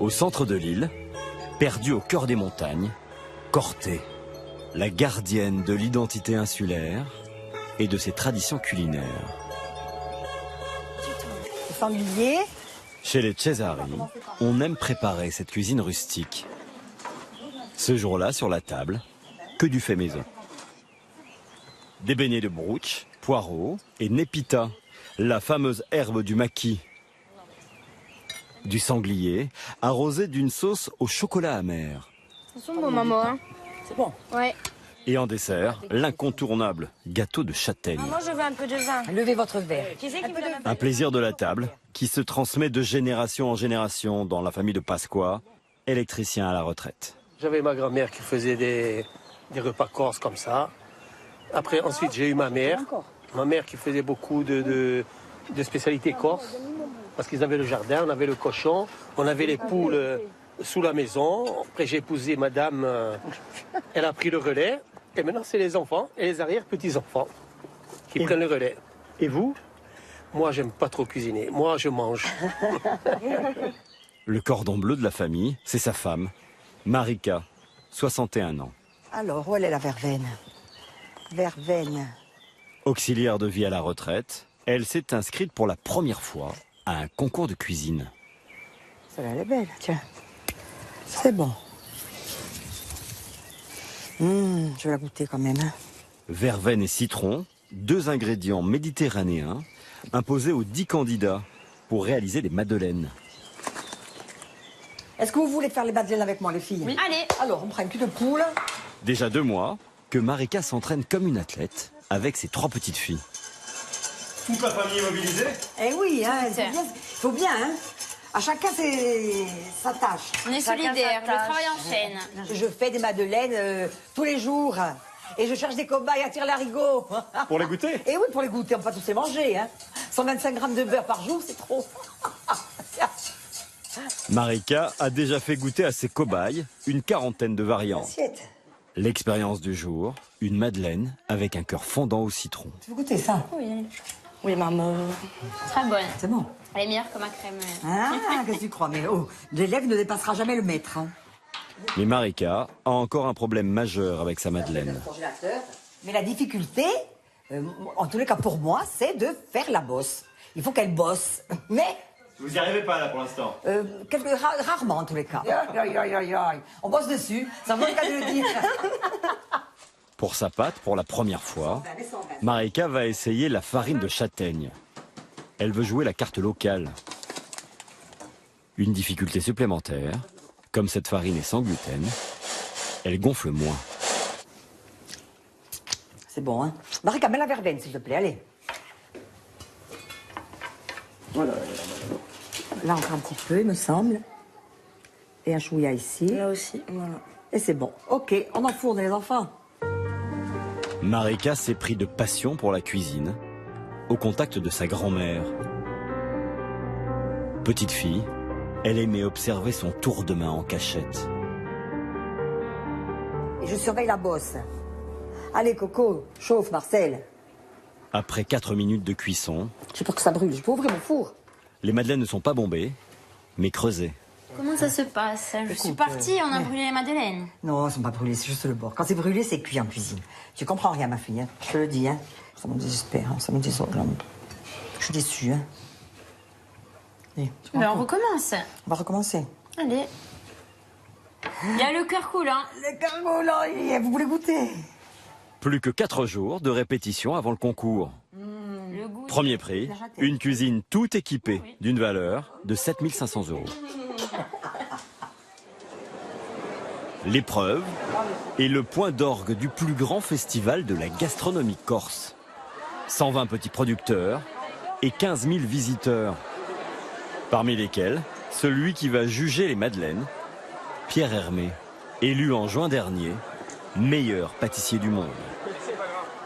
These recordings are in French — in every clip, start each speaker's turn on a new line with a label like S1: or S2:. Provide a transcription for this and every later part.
S1: Au centre de l'île, perdue au cœur des montagnes, Corté, la gardienne de l'identité insulaire et de ses traditions culinaires.
S2: Familier.
S1: Chez les Cesari, on aime préparer cette cuisine rustique. Ce jour-là, sur la table, que du fait maison. Des beignets de broutch, poireaux et népita, la fameuse herbe du maquis. Du sanglier, arrosé d'une sauce au chocolat amer.
S3: Ils sont bons, maman. Hein.
S2: C'est bon.
S3: Ouais.
S1: Et en dessert, l'incontournable gâteau de châtaigne.
S3: Maman, je veux un peu de vin.
S2: Levez votre verre.
S3: Qui c'est qui me donne un peu
S1: Un plaisir de la table qui se transmet de génération en génération dans la famille de Pasqua, électricien à la retraite.
S4: J'avais ma grand-mère qui faisait des repas corses comme ça. Après, ensuite, j'ai eu ma mère. Ma mère qui faisait beaucoup de spécialités corses. Parce qu'ils avaient le jardin, on avait le cochon, on avait les poules sous la maison. Après, j'ai épousé madame, elle a pris le relais. Et maintenant, c'est les enfants et les arrière-petits-enfants qui prennent le relais. Et vous? Moi, j'aime pas trop cuisiner. Moi, je mange.
S1: Le cordon bleu de la famille, c'est sa femme, Marika, 61 ans.
S2: Alors, où elle est la verveine? Verveine.
S1: Auxiliaire de vie à la retraite, elle s'est inscrite pour la première fois à un concours de cuisine.
S2: Celle-là, elle est belle, tiens. C'est bon. Je vais la goûter quand même. Hein.
S1: Verveine et citron, 2 ingrédients méditerranéens, imposés aux 10 candidats pour réaliser des madeleines.
S2: Est-ce que vous voulez faire les madeleines avec moi, les filles?
S3: Oui. Allez.
S2: Alors, on prend une cul de poule.
S1: Déjà 2 mois que Marika s'entraîne comme une athlète avec ses 3 petites filles.
S5: Toute la famille est mobilisée?
S2: Eh oui, hein, c'est bien. Faut bien, hein. À chacun sa tâche.
S3: On est solidaires, le travail enchaîne.
S2: Je fais des madeleines tous les jours. Et je cherche des cobayes à tire-larigot.
S5: Pour les goûter?
S2: Eh oui, pour les goûter, on peut pas tous les manger. Hein. 125 grammes de beurre par jour, c'est trop.
S1: Marika a déjà fait goûter à ses cobayes une quarantaine de variantes.
S2: Assiette.
S1: L'expérience du jour, une madeleine avec un cœur fondant au citron.
S2: Tu veux goûter ça?
S3: Oui. Oui, maman. Très bonne.
S2: C'est bon.
S3: Elle est meilleure que ma crème.
S2: Ah, qu'est-ce que tu crois? Mais oh, l'élève ne dépassera jamais le maître. Hein.
S1: Mais Marika a encore un problème majeur avec sa madeleine.
S2: Mais la difficulté, en tous les cas pour moi, c'est de faire la bosse. Il faut qu'elle bosse. Mais
S5: Vous n'y arrivez pas là pour l'instant?
S2: rarement en tous les cas. On bosse dessus, c'est un bon cas de le dire.
S1: Pour sa pâte, pour la première fois, Marika va essayer la farine de châtaigne. Elle veut jouer la carte locale. Une difficulté supplémentaire, comme cette farine est sans gluten, elle gonfle moins.
S2: C'est bon, hein. Marika, mets la verveine, s'il te plaît, allez. Voilà. Là, encore un petit peu, il me semble. Et un chouïa ici.
S3: Là aussi, voilà.
S2: Et c'est bon. Ok, on enfourne les enfants.
S1: Marika s'est pris de passion pour la cuisine, au contact de sa grand-mère. Petite fille, elle aimait observer son tour de main en cachette.
S2: Et je surveille la bosse. Allez, Coco, chauffe, Marcel.
S1: Après 4 minutes de cuisson,
S2: J'ai peur que ça brûle. Je peux ouvrir mon four?
S1: les madeleines ne sont pas bombées, mais creusées.
S3: Comment ça se passe? Je suis partie, on a brûlé les madeleines.
S2: Non, elles sont pas brûlées, c'est juste le bord. Quand c'est brûlé, c'est cuit en cuisine. Tu comprends rien, ma fille, hein. Je te le dis, hein. Ça me désespère, hein. Ça me désole. Je suis déçue, hein. Allez, tu
S3: Ben, on
S2: vois,
S3: recommence.
S2: on va recommencer.
S3: Allez. Il y a le cœur cool, hein.
S2: Les cargots, là, vous voulez goûter?
S1: Plus que 4 jours de répétition avant le concours.
S3: Le goût.
S1: Premier prix, une cuisine tout équipée d'une valeur de 7 500 €. L'épreuve est le point d'orgue du plus grand festival de la gastronomie corse. 120 petits producteurs et 15 000 visiteurs. Parmi lesquels, celui qui va juger les madeleines, Pierre Hermé, élu en juin dernier, meilleur pâtissier du monde.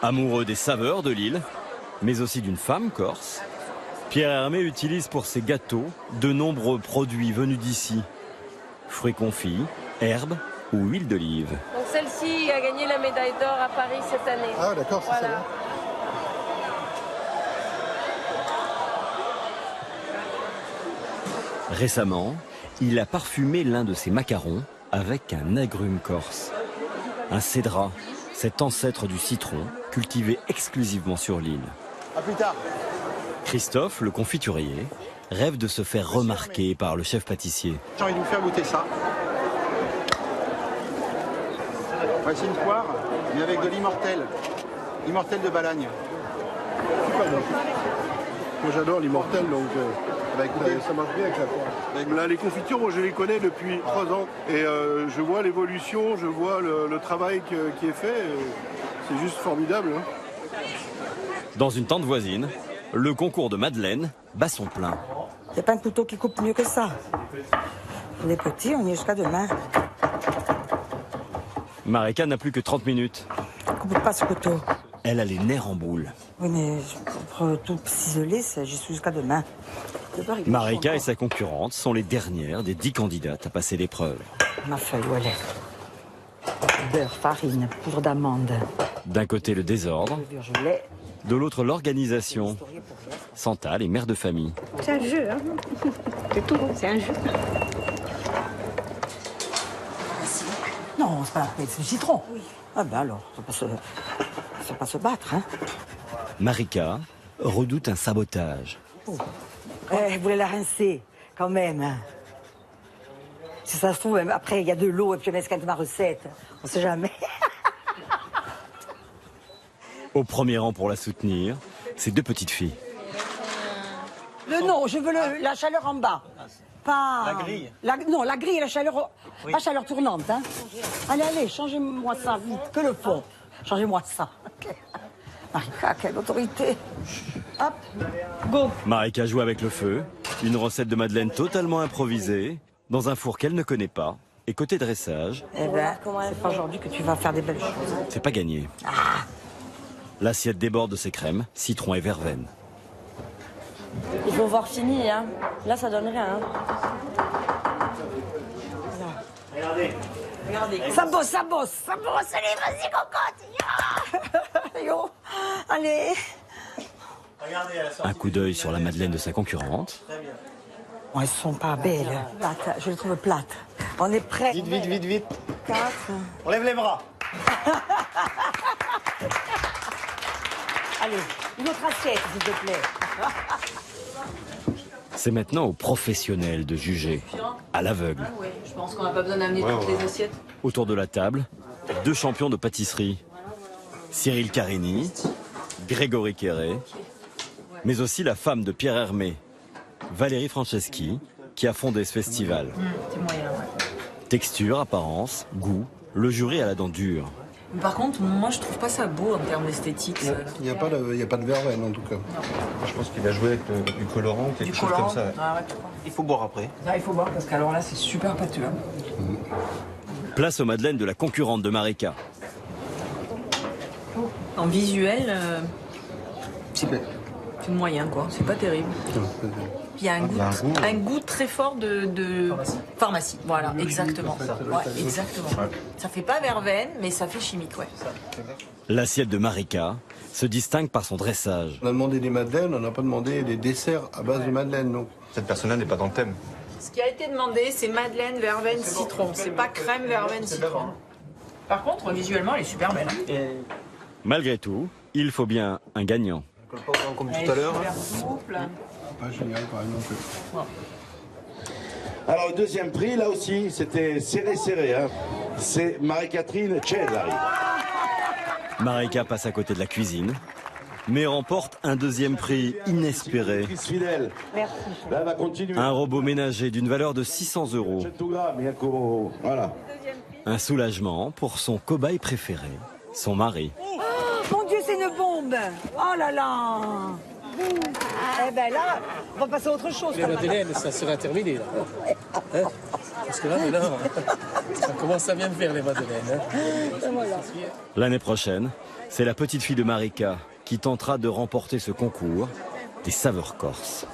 S1: Amoureux des saveurs de l'île, mais aussi d'une femme corse, Pierre Hermé utilise pour ses gâteaux de nombreux produits venus d'ici. Fruits confits, herbes ou huile d'olive.
S6: Donc celle-ci a gagné la médaille d'or à Paris cette année.
S7: Ah d'accord, c'est
S6: Voilà.
S7: ça.
S1: Récemment, il a parfumé l'un de ses macarons avec un agrume corse. Un cédrat, cet ancêtre du citron, cultivé exclusivement sur l'île.
S7: À plus tard.
S1: Christophe, le confiturier, rêve de se faire remarquer par le chef pâtissier.
S7: J'ai envie de vous faire goûter ça. Voici une poire, mais avec de l'immortel. L'immortel de Balagne.
S8: Super bon. Moi j'adore l'immortel, donc ça marche bien avec la poire. Là, les confitures, moi je les connais depuis 3 ans. Et je vois l'évolution, je vois le travail qui est fait. C'est juste formidable. Hein.
S1: Dans une tente voisine, le concours de Madeleine bat son plein.
S2: Il n'y a pas un couteau qui coupe mieux que ça. On est petits, on y est jusqu'à demain.
S1: Marika n'a plus que 30 minutes.
S2: On ne coupe pas ce couteau.
S1: Elle a les nerfs en boule.
S2: Oui, mais pour tout ciseler, j'y suis jusqu'à demain.
S1: Marika et sa concurrente sont les dernières des 10 candidates à passer l'épreuve.
S2: Ma feuille, où elle est. Beurre, farine, poudre d'amande.
S1: D'un côté le désordre,
S2: Levure, je l'ai.
S1: de l'autre l'organisation. Santal est mère de famille.
S9: C'est un jeu, hein. C'est tout, c'est un jeu.
S2: Non, c'est pas c'est du citron. Oui. Ah ben alors, ça va pas se battre, hein.
S1: Marika redoute un sabotage.
S2: Oh. Vous voulez la rincer, quand même. Hein. Si ça se trouve, après, il y a de l'eau et puis elle escalade ma recette. On sait jamais.
S1: Au premier rang pour la soutenir, ses 2 petites filles.
S2: Non, je veux la chaleur en bas. Pas...
S5: La grille.
S2: Non, la grille et la chaleur... Oui. Pas chaleur tournante, hein. Allez, changez-moi ça, vite. Que le fond. Changez-moi ça. Okay. Marika, quelle autorité. Hop, go.
S1: Marika joue avec le feu, une recette de Madeleine totalement improvisée, dans un four qu'elle ne connaît pas. Et côté dressage...
S2: Eh ben, c'est pas aujourd'hui que tu vas faire des belles choses.
S1: C'est pas gagné.
S2: Ah.
S1: L'assiette déborde de ses crèmes, citron et verveine.
S3: Il faut voir fini, hein. Là, ça donne rien. Hein.
S5: Regardez.
S2: Ça bosse, allez, vas-y, cocotte. Yo, allez.
S5: Regardez à la sortie.
S1: Un coup d'œil sur la Madeleine de sa concurrente.
S2: Oh, elles sont pas belles. Plates, je les trouve plates. On est prêts.
S7: Vite.
S2: 4.
S5: On lève les bras.
S2: Allez, une autre assiette, s'il te plaît.
S1: C'est maintenant aux professionnels de juger, à l'aveugle.
S6: Oui, je pense qu'on n'a pas besoin d'amener toutes les assiettes.
S1: Autour de la table, 2 champions de pâtisserie. Cyril Carini, Grégory Quéré, mais aussi la femme de Pierre Hermé, Valérie Franceschi, qui a fondé ce festival.
S6: C'est moyen, ouais.
S1: Texture, apparence, goût, le jury a la dent dure.
S6: Mais par contre, moi, je trouve pas ça beau en termes d'esthétique.
S8: Il n'y a pas de verveine en tout cas.
S10: Je pense qu'il a joué avec du colorant, quelque chose comme ça.
S6: Ah ouais, tu crois.
S5: Il faut boire après.
S6: Là, il faut boire parce qu'alors là, c'est super pâteux. Hein.
S1: Place aux madeleines de la concurrente de Marika.
S6: En visuel, c'est moyen, quoi. C'est pas terrible. Il y a un goût très fort de pharmacie. Voilà, exactement. Ouais, exactement. Ça fait pas verveine, mais ça fait chimique, ouais.
S1: L'assiette de Marika se distingue par son dressage.
S8: On a demandé des madeleines, on n'a pas demandé des desserts à base de madeleine. Donc.
S10: Cette personne-là n'est pas dans le thème.
S6: Ce qui a été demandé, c'est madeleine, verveine, citron. C'est pas crème, verveine, citron. Par contre, visuellement, elle est super belle.
S1: Malgré tout, il faut bien un gagnant.
S5: Comme tout à l'heure.
S8: Pas génial quand même non plus.
S11: Alors le deuxième prix, là aussi, c'était serré. Hein. C'est Marie-Catherine Cesari.
S1: Marika passe à côté de la cuisine, mais remporte un 2e prix inespéré.
S11: Fidèle.
S2: Merci.
S11: Là, elle va continuer.
S1: Un robot ménager d'une valeur de 600 €.
S11: Voilà.
S1: Un soulagement pour son cobaye préféré, son mari.
S2: Oh, mon Dieu, c'est une bombe. Oh là là. Eh ben là, on va passer à autre chose.
S4: Les madeleines, ça sera terminé là. Hein? Parce que là, maintenant, ça commence à bien faire les madeleines. Hein?
S2: Voilà.
S1: L'année prochaine, c'est la petite fille de Marika qui tentera de remporter ce concours des saveurs corses.